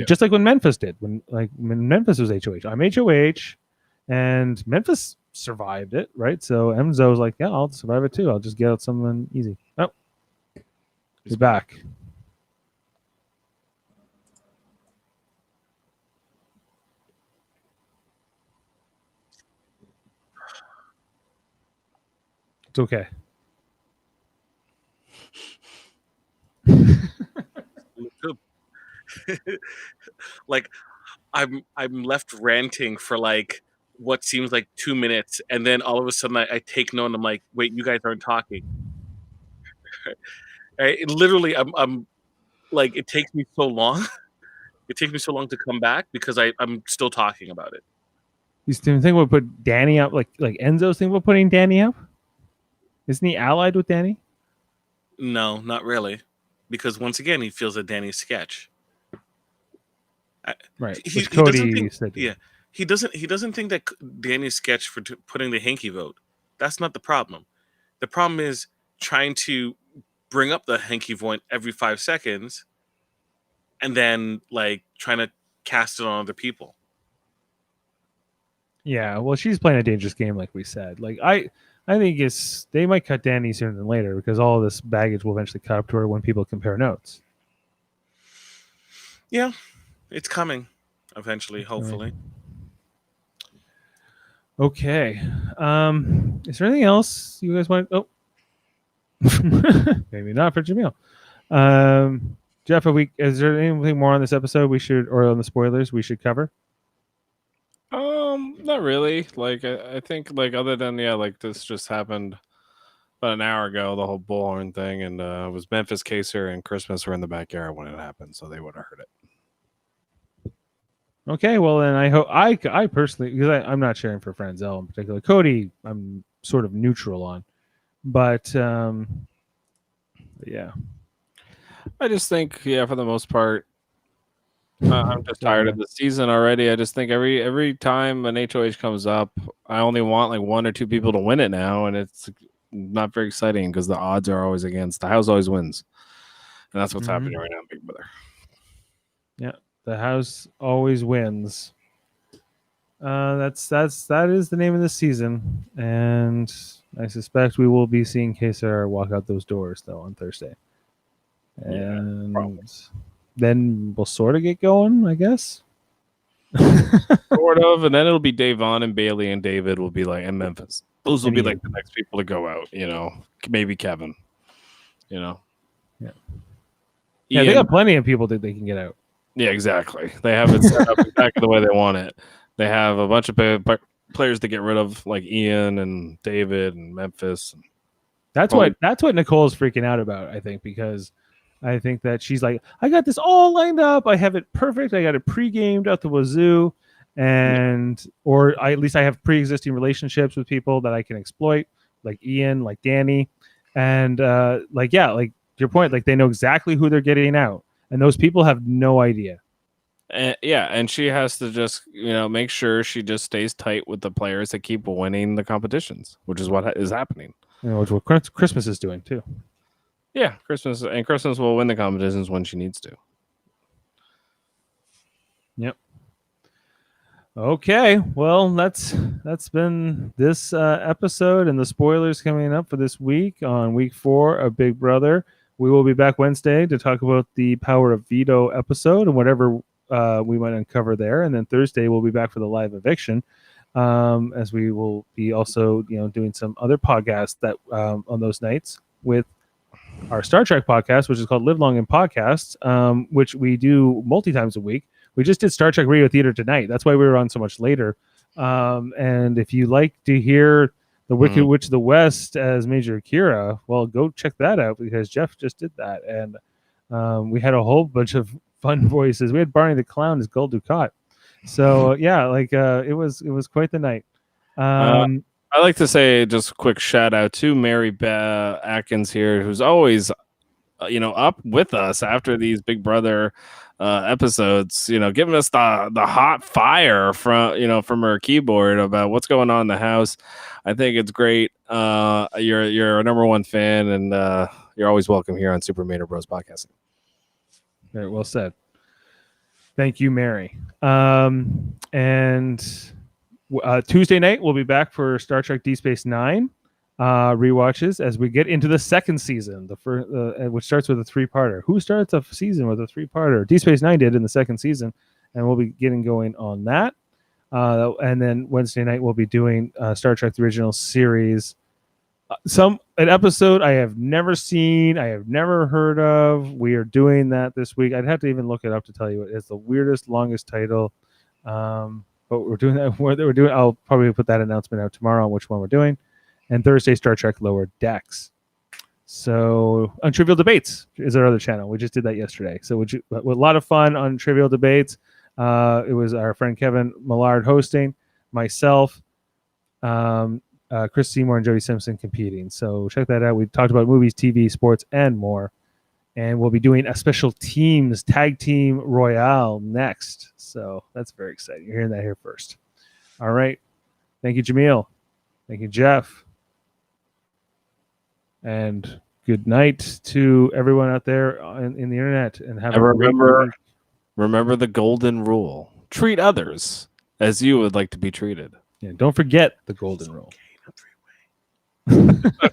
Just like when Memphis did. When Memphis was HOH, I'm HOH, and Memphis survived it, right? So Enzo was like, yeah, I'll survive it too. I'll just get out someone easy. Oh, he's back. It's okay. Like I'm left ranting for like what seems like 2 minutes, and then all of a sudden I take note and I'm like, wait, you guys aren't talking. Right? Literally, I'm like, it takes me so long. It takes me so long to come back because I'm still talking about it. You think we'll put Danny up, like Enzo's thinking about putting Danny up? Isn't he allied with Danny? No, not really, because once again he feels that Danny's sketch. Right. He Cody doesn't think, said. yeah, he doesn't think that Danny's sketch for putting the hanky vote. That's not the problem. The problem is trying to bring up the hanky vote every 5 seconds, and then like trying to cast it on other people. Yeah, well, she's playing a dangerous game, like we said. Like I think they might cut Danny sooner than later because all of this baggage will eventually cut up to her when people compare notes. Yeah, it's coming eventually, hopefully. Okay. Is there anything else you guys want? Oh, maybe not for Jaemeel. Jeff, is there anything more on this episode we should, or on the spoilers we should cover? Not really. Like I think, like, other than like this just happened about an hour ago, the whole bullhorn thing, and it was Memphis, Kaser, and Christmas were in the backyard when it happened, so they would have heard it. Okay, well then I hope I personally, because I'm not sharing for Franzel in particular. Cody, I'm sort of neutral on, but yeah, I just think, for the most part, I'm just tired of the season already. I just think every time an HOH comes up, I only want like 1 or 2 people to win it now, and it's not very exciting because the odds are always against the house always wins, and that's what's happening right now in Big Brother. Yeah, the house always wins. That is the name of the season, and I suspect we will be seeing Kaser walk out those doors though on Thursday, and then we'll sort of get going, I guess. Sort of, and then it'll be Davon and Bailey and David will be like, and Memphis. Those will be like the next people to go out. Maybe Kevin. Yeah, they got plenty of people that they can get out. Yeah, exactly. They have it set up exactly the way they want it. They have a bunch of players to get rid of, like Ian and David and Memphis. That's what Nicole's freaking out about, I think, because I think that she's like, I got this all lined up. I have it perfect. I got it pre-gamed out the wazoo, or at least I have pre-existing relationships with people that I can exploit, like Ian, like Danny, and like your point, like they know exactly who they're getting out, and those people have no idea. And she has to just make sure she just stays tight with the players that keep winning the competitions, which is what is happening. Which is what Christmas is doing too. Yeah, Christmas will win the competitions when she needs to. Yep. Okay, well, that's been this episode, and the spoilers coming up for this week on week 4 of Big Brother. We will be back Wednesday to talk about the Power of Veto episode and whatever we might uncover there, and then Thursday we'll be back for the live eviction, as we will be also doing some other podcasts that on those nights with our Star Trek podcast, which is called Live Long in Podcasts, which we do multi-times a week. We just did Star Trek Radio Theater tonight. That's why we were on so much later. And if you like to hear the Wicked Witch of the West as Major Akira, well, go check that out because Jeff just did that. And we had a whole bunch of fun voices. We had Barney the Clown as Gul Dukat. So yeah, it was quite the night. I like to say just a quick shout out to Mary Atkins here, who's always, up with us after these Big Brother episodes, giving us the hot fire from her keyboard about what's going on in the house. I think it's great. You're a number 1 fan, and you're always welcome here on Super Mater Bros Podcasting. Very well said. Thank you, Mary. And Tuesday night we'll be back for Star Trek Deep Space Nine rewatches as we get into the second season, the first, which starts with a three-parter. Who starts a season with a three-parter? Deep Space Nine did in the second season, and we'll be getting going on that. And then Wednesday night we'll be doing Star Trek: The Original Series. An episode I have never seen, I have never heard of. We are doing that this week. I'd have to even look it up to tell you it's the weirdest, longest title. But we're doing that. We're doing. I'll probably put that announcement out tomorrow on which one we're doing. And Thursday, Star Trek Lower Decks. So Untrivial Debates is our other channel. We just did that yesterday. So with a lot of fun on Trivial Debates. It was our friend Kevin Millard hosting, myself, Chris Seymour and Jody Simpson competing. So check that out. We talked about movies, TV, sports, and more. And we'll be doing a special teams tag team royale next. So that's very exciting. You're hearing that here first. All right. Thank you, Jaemeel. Thank you, Jeff. And good night to everyone out there in the internet. And have a great week. Remember the golden rule. Treat others as you would like to be treated. Yeah, don't forget the golden rule. Okay.